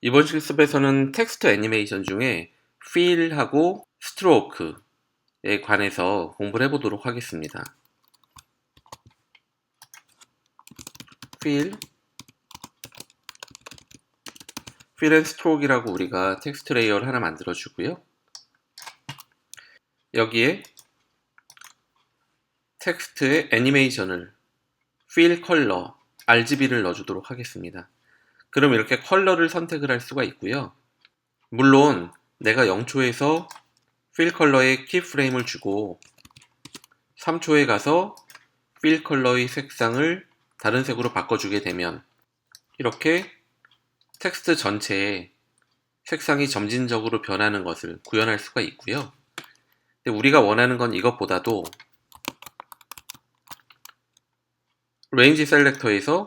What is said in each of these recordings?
이번 실습에서는 텍스트 애니메이션 중에 필하고 스트로크에 관해서 공부를 해보도록 하겠습니다. 필, 필 앤 스트로크라고 우리가 텍스트 레이어를 하나 만들어 주고요. 여기에 텍스트의 애니메이션을 필 컬러 RGB를 넣어주도록 하겠습니다. 그럼 이렇게 컬러를 선택을 할 수가 있고요. 물론 내가 0초에서 필 컬러에 키프레임을 주고 3초에 가서 필 컬러의 색상을 다른 색으로 바꿔주게 되면 이렇게 텍스트 전체에 색상이 점진적으로 변하는 것을 구현할 수가 있고요. 근데 우리가 원하는 건 이것보다도 레인지 셀렉터에서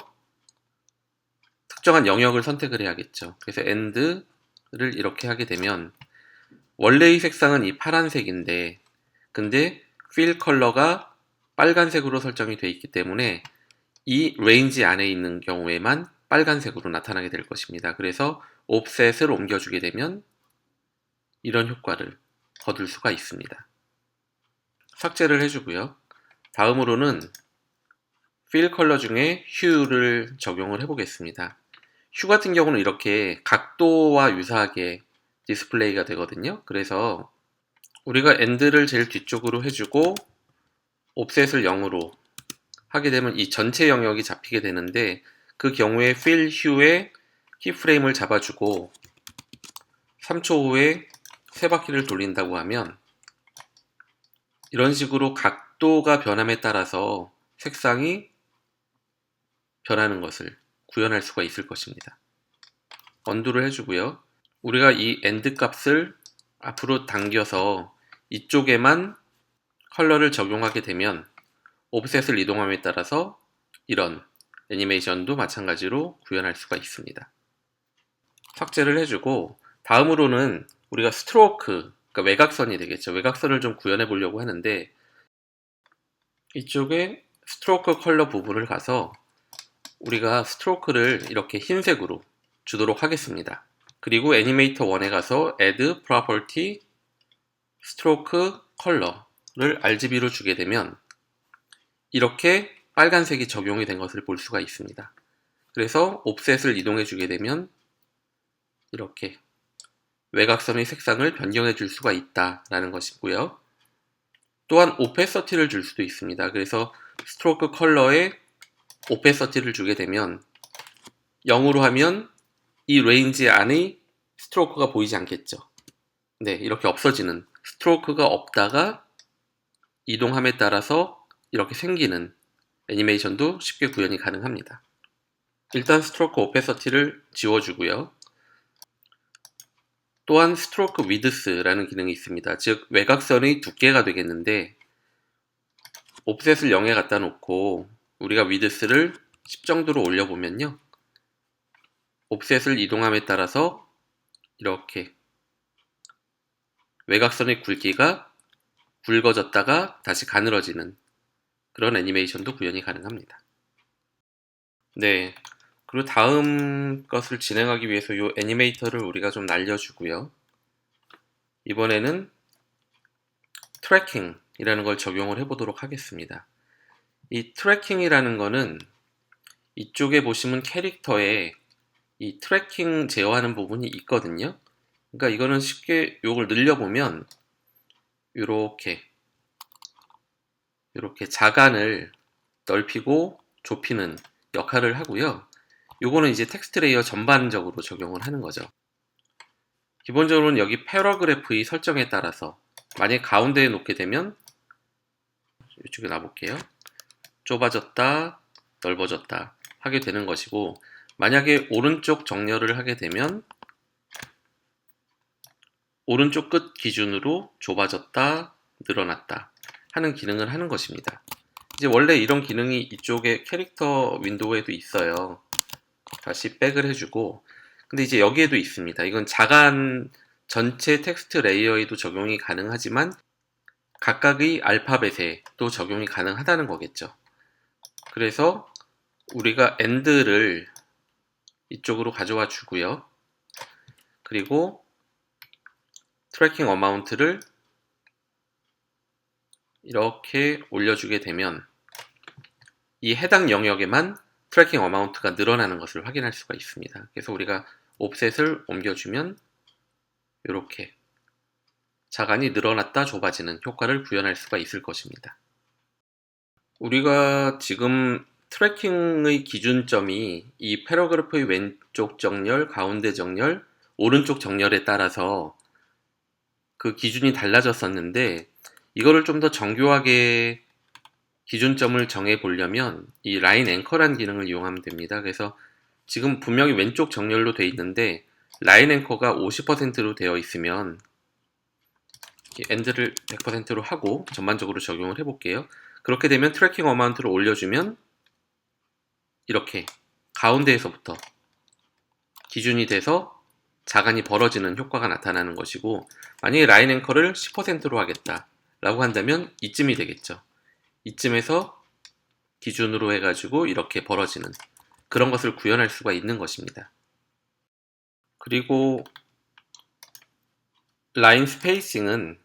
특정한 영역을 선택을 해야겠죠. 그래서 AND를 이렇게 하게 되면 원래의 색상은 이 파란색인데 근데 필 컬러가 빨간색으로 설정이 되어 있기 때문에 이 레인지 안에 있는 경우에만 빨간색으로 나타나게 될 것입니다. 그래서 옵셋을 옮겨주게 되면 이런 효과를 거둘 수가 있습니다. 삭제를 해주고요. 다음으로는 필 컬러 중에 휴를 적용을 해보겠습니다. 휴 같은 경우는 이렇게 각도와 유사하게 디스플레이가 되거든요. 그래서 우리가 엔드를 제일 뒤쪽으로 해주고 옵셋을 0으로 하게 되면 이 전체 영역이 잡히게 되는데 그 경우에 fill hue의 키프레임을 잡아주고 3초 후에 세 바퀴를 돌린다고 하면 이런 식으로 각도가 변함에 따라서 색상이 변하는 것을 구현할 수가 있을 것입니다. 언두를 해주고요. 우리가 이 end 값을 앞으로 당겨서 이쪽에만 컬러를 적용하게 되면 옵셋을 이동함에 따라서 이런 애니메이션도 마찬가지로 구현할 수가 있습니다. 삭제를 해주고 다음으로는 우리가 스트로크, 그러니까 외곽선이 되겠죠. 외곽선을 좀 구현해 보려고 하는데 이쪽에 스트로크 컬러 부분을 가서 우리가 스트로크를 이렇게 흰색으로 주도록 하겠습니다. 그리고 애니메이터 1에 가서 add property stroke color를 RGB로 주게 되면 이렇게 빨간색이 적용이 된 것을 볼 수가 있습니다. 그래서 옵셋을 이동해 주게 되면 이렇게 외곽선의 색상을 변경해 줄 수가 있다라는 것이고요. 또한 오페서티를 줄 수도 있습니다. 그래서 스트로크 컬러에 오페서티를 주게 되면 0으로 하면 이 레인지 안의 스트로크가 보이지 않겠죠. 네, 이렇게 없어지는 스트로크가 없다가 이동함에 따라서 이렇게 생기는 애니메이션도 쉽게 구현이 가능합니다. 일단 스트로크 오페서티를 지워주고요. 또한 스트로크 위드스라는 기능이 있습니다. 즉 외곽선의 두께가 되겠는데 옵셋을 0에 갖다 놓고 우리가 위드스를 10 정도로 올려보면요. 옵셋을 이동함에 따라서 이렇게 외곽선의 굵기가 굵어졌다가 다시 가늘어지는 그런 애니메이션도 구현이 가능합니다. 네, 그리고 다음 것을 진행하기 위해서 이 애니메이터를 우리가 좀 날려주고요. 이번에는 트래킹이라는 걸 적용을 해보도록 하겠습니다. 이 트래킹이라는 거는 이쪽에 보시면 캐릭터에 이 트래킹 제어하는 부분이 있거든요. 그러니까 이거는 쉽게 이걸 늘려보면 이렇게 자간을 넓히고 좁히는 역할을 하고요. 요거는 이제 텍스트 레이어 전반적으로 적용을 하는 거죠. 기본적으로는 여기 패러그래프의 설정에 따라서 만약 가운데에 놓게 되면 이쪽에 놔볼게요. 좁아졌다, 넓어졌다 하게 되는 것이고 만약에 오른쪽 정렬을 하게 되면 오른쪽 끝 기준으로 좁아졌다, 늘어났다 하는 기능을 하는 것입니다. 이제 원래 이런 기능이 이쪽에 캐릭터 윈도우에도 있어요. 다시 백을 해주고 근데 이제 여기에도 있습니다. 이건 자간 전체 텍스트 레이어에도 적용이 가능하지만 각각의 알파벳에도 적용이 가능하다는 거겠죠. 그래서 우리가 end를 이쪽으로 가져와 주고요. 그리고 트래킹 어마운트를 이렇게 올려주게 되면 이 해당 영역에만 트래킹 어마운트가 늘어나는 것을 확인할 수가 있습니다. 그래서 우리가 옵셋을 옮겨주면 이렇게 자간이 늘어났다 좁아지는 효과를 구현할 수가 있을 것입니다. 우리가 지금 트래킹의 기준점이 이 패러그래프의 왼쪽 정렬, 가운데 정렬, 오른쪽 정렬에 따라서 그 기준이 달라졌었는데 이거를 좀 더 정교하게 기준점을 정해 보려면 이 라인 앵커란 기능을 이용하면 됩니다. 그래서 지금 분명히 왼쪽 정렬로 되어 있는데 라인 앵커가 50%로 되어 있으면 엔드를 100%로 하고 전반적으로 적용을 해볼게요. 그렇게 되면 트래킹 어마운트를 올려주면 이렇게 가운데에서부터 기준이 돼서 자간이 벌어지는 효과가 나타나는 것이고, 만약에 라인 앵커를 10%로 하겠다 라고 한다면 이쯤이 되겠죠. 이쯤에서 기준으로 해가지고 이렇게 벌어지는 그런 것을 구현할 수가 있는 것입니다. 그리고 라인 스페이싱은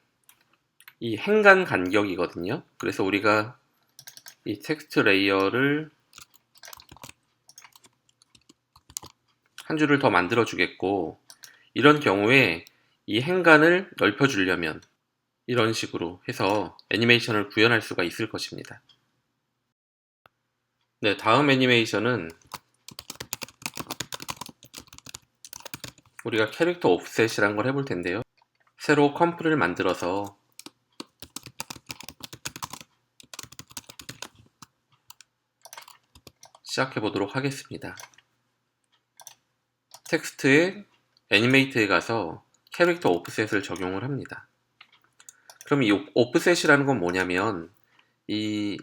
이 행간 간격이거든요. 그래서 우리가 이 텍스트 레이어를 한 줄을 더 만들어 주겠고, 이런 경우에 이 행간을 넓혀 주려면 이런 식으로 해서 애니메이션을 구현할 수가 있을 것입니다. 네, 다음 애니메이션은 우리가 캐릭터 옵셋이란 걸 해볼 텐데요. 새로 컴프를 만들어서 시작해 보도록 하겠습니다. 텍스트에 애니메이트에 가서 캐릭터 옵셋을 적용을 합니다. 그럼 이 옵셋이라는 건 뭐냐면 이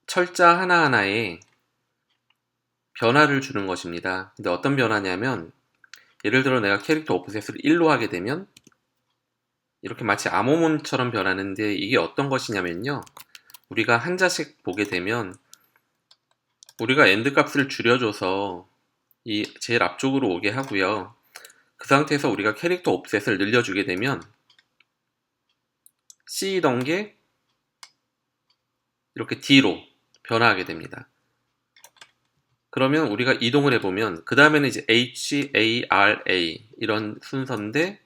철자 하나하나에 변화를 주는 것입니다. 근데 어떤 변화냐면 예를 들어 내가 캐릭터 옵셋을 1로 하게 되면 이렇게 마치 암호문처럼 변하는데, 이게 어떤 것이냐면요, 우리가 한자씩 보게 되면 우리가 엔드 값을 줄여줘서 이 제일 앞쪽으로 오게 하고요. 그 상태에서 우리가 캐릭터 옵셋을 늘려주게 되면 C이던 게 이렇게 D로 변화하게 됩니다. 그러면 우리가 이동을 해보면 그 다음에는 이제 H, A, R, A 이런 순서인데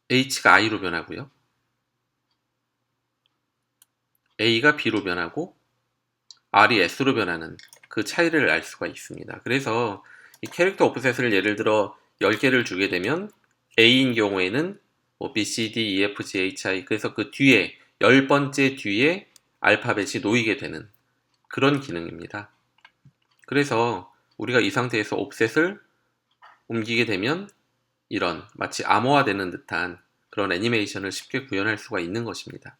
H가 I로 변하고요. A가 B로 변하고 R이 S로 변하는 그 차이를 알 수가 있습니다. 그래서 이 캐릭터 옵셋을 예를 들어 10개를 주게 되면 A인 경우에는 뭐 B, C, D, E, F, G, H, I, 그래서 그 뒤에 10번째 뒤에 알파벳이 놓이게 되는 그런 기능입니다. 그래서 우리가 이 상태에서 옵셋을 옮기게 되면 이런 마치 암호화되는 듯한 그런 애니메이션을 쉽게 구현할 수가 있는 것입니다.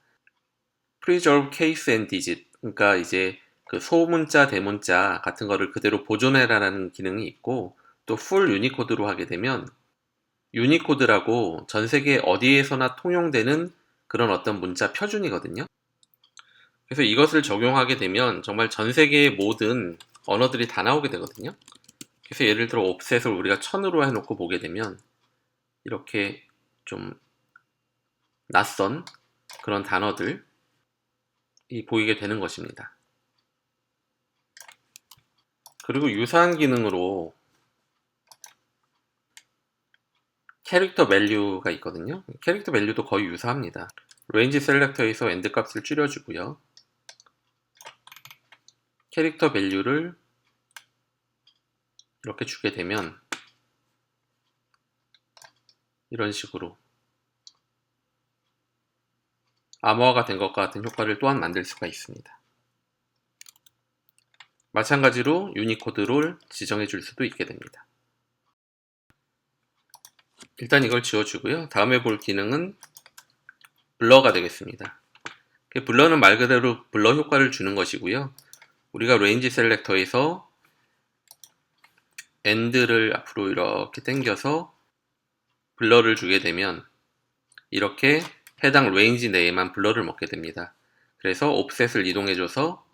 Preserve Case and Digit, 그러니까 이제 그 소문자, 대문자 같은 거를 그대로 보존해라라는 기능이 있고, 또 Full 유니코드로 하게 되면 유니코드라고 전 세계 어디에서나 통용되는 그런 어떤 문자 표준이거든요. 그래서 이것을 적용하게 되면 정말 전 세계의 모든 언어들이 다 나오게 되거든요. 그래서 예를 들어 옵셋을 우리가 1000으로 해놓고 보게 되면 이렇게 좀 낯선 그런 단어들이 보이게 되는 것입니다. 그리고 유사한 기능으로 캐릭터 밸류가 있거든요. 캐릭터 밸류도 거의 유사합니다. 레인지 셀렉터에서 엔드 값을 줄여주고요. 캐릭터 밸류를 이렇게 주게 되면 이런 식으로 암호화가 된 것과 같은 효과를 또한 만들 수가 있습니다. 마찬가지로 유니코드를 지정해 줄 수도 있게 됩니다. 일단 이걸 지워주고요. 다음에 볼 기능은 블러가 되겠습니다. 블러는 말 그대로 블러 효과를 주는 것이고요. 우리가 레인지 셀렉터에서 엔드를 앞으로 이렇게 당겨서 블러를 주게 되면 이렇게 해당 레인지 내에만 블러를 먹게 됩니다. 그래서 옵셋을 이동해줘서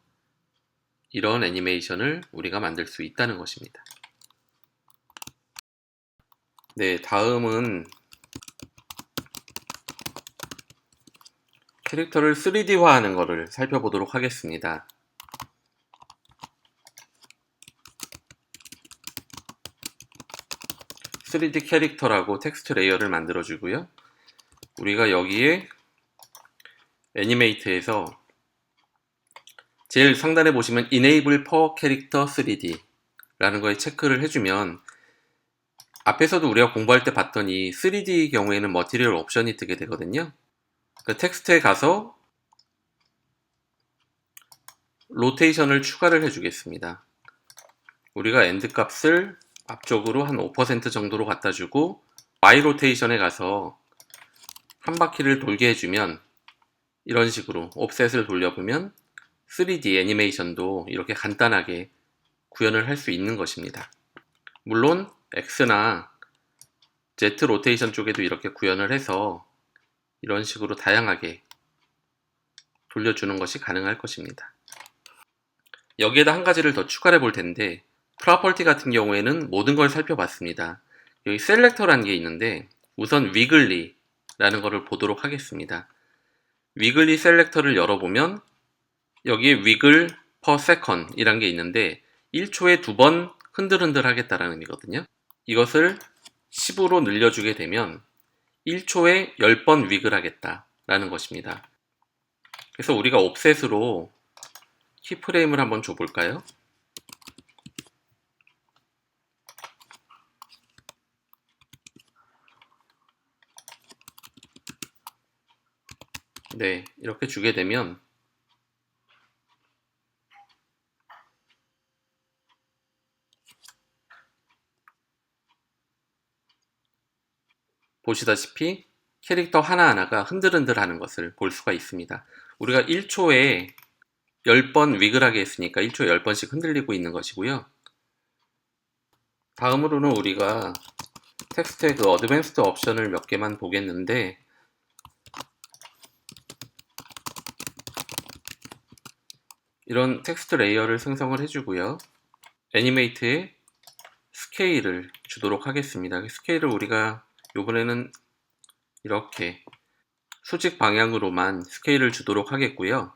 이런 애니메이션을 우리가 만들 수 있다는 것입니다. 네, 다음은 캐릭터를 3D화하는 것을 살펴보도록 하겠습니다. 3D 캐릭터라고 텍스트 레이어를 만들어 주고요. 우리가 여기에 애니메이트에서 제일 상단에 보시면 Enable per Character 3D 라는 거에 체크를 해주면, 앞에서도 우리가 공부할 때 봤더니 3D 경우에는 머티리얼 옵션이 뜨게 되거든요. 그 텍스트에 가서 로테이션을 추가를 해주겠습니다. 우리가 엔드 값을 앞쪽으로 한 5% 정도로 갖다 주고 Y 로테이션에 가서 한 바퀴를 돌게 해주면, 이런 식으로 옵셋을 돌려보면 3D 애니메이션도 이렇게 간단하게 구현을 할 수 있는 것입니다. 물론 X나 Z 로테이션 쪽에도 이렇게 구현을 해서 이런 식으로 다양하게 돌려주는 것이 가능할 것입니다. 여기에다 한 가지를 더 추가해 볼 텐데, 프로퍼티 같은 경우에는 모든 걸 살펴봤습니다. 여기 셀렉터라는 게 있는데, 우선 위글리 라는 거를 보도록 하겠습니다. 위글리 셀렉터를 열어보면 여기에 위글 per second 이란 게 있는데, 1초에 2번 흔들흔들 하겠다라는 의미거든요. 이것을 10으로 늘려주게 되면 1초에 10번 위글 하겠다라는 것입니다. 그래서 우리가 옵셋으로 키프레임을 한번 줘볼까요? 네, 이렇게 주게 되면 보시다시피 캐릭터 하나하나가 흔들흔들 하는 것을 볼 수가 있습니다. 우리가 1초에 10번 위글하게 했으니까 1초에 10번씩 흔들리고 있는 것이고요. 다음으로는 우리가 텍스트의 그 어드밴스드 옵션을 몇 개만 보겠는데, 이런 텍스트 레이어를 생성을 해주고요. 애니메이트에 스케일을 주도록 하겠습니다. 스케일을 우리가 이번에는 이렇게 수직 방향으로만 스케일을 주도록 하겠고요.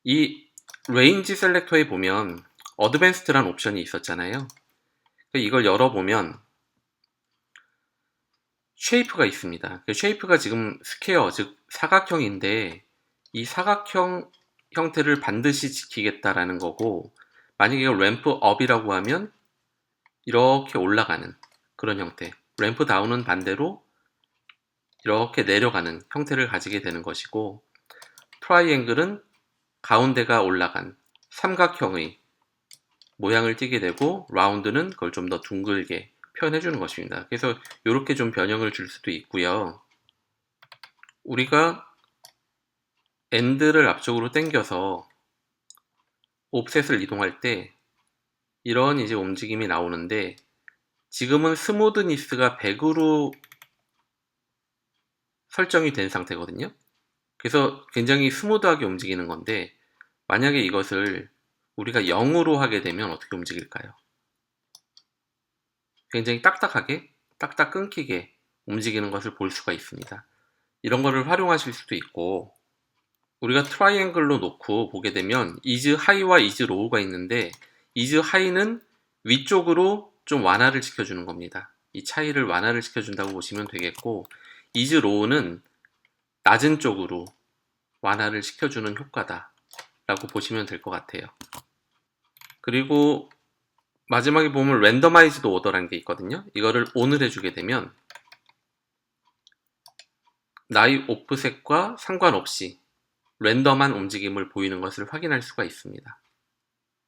이 레인지 셀렉터에 보면 어드밴스드란 옵션이 있었잖아요. 이걸 열어보면 쉐이프가 있습니다. 쉐이프가 지금 스퀘어, 즉 사각형인데, 이 사각형 형태를 반드시 지키겠다라는 거고, 만약에 이걸 램프 업이라고 하면 이렇게 올라가는 그런 형태, 램프 다운은 반대로 이렇게 내려가는 형태를 가지게 되는 것이고, 트라이앵글은 가운데가 올라간 삼각형의 모양을 띠게 되고, 라운드는 그걸 좀 더 둥글게 표현해 주는 것입니다. 그래서 이렇게 좀 변형을 줄 수도 있고요. 우리가 엔드를 앞쪽으로 당겨서 옵셋을 이동할 때 이런 이제 움직임이 나오는데, 지금은 스무드니스가 100으로 설정이 된 상태거든요. 그래서 굉장히 스무드하게 움직이는 건데, 만약에 이것을 우리가 0으로 하게 되면 어떻게 움직일까요? 굉장히 딱딱하게, 딱딱 끊기게 움직이는 것을 볼 수가 있습니다. 이런 거를 활용하실 수도 있고, 우리가 트라이앵글로 놓고 보게 되면 is high와 is low가 있는데, is high는 위쪽으로 좀 완화를 시켜주는 겁니다. 이 차이를 완화를 시켜준다고 보시면 되겠고, is low는 낮은 쪽으로 완화를 시켜주는 효과다 라고 보시면 될 것 같아요. 그리고 마지막에 보면 랜더마이즈드 오더라는 게 있거든요. 이거를 ON을 해주게 되면 나의 오프셋과 상관없이 랜덤한 움직임을 보이는 것을 확인할 수가 있습니다.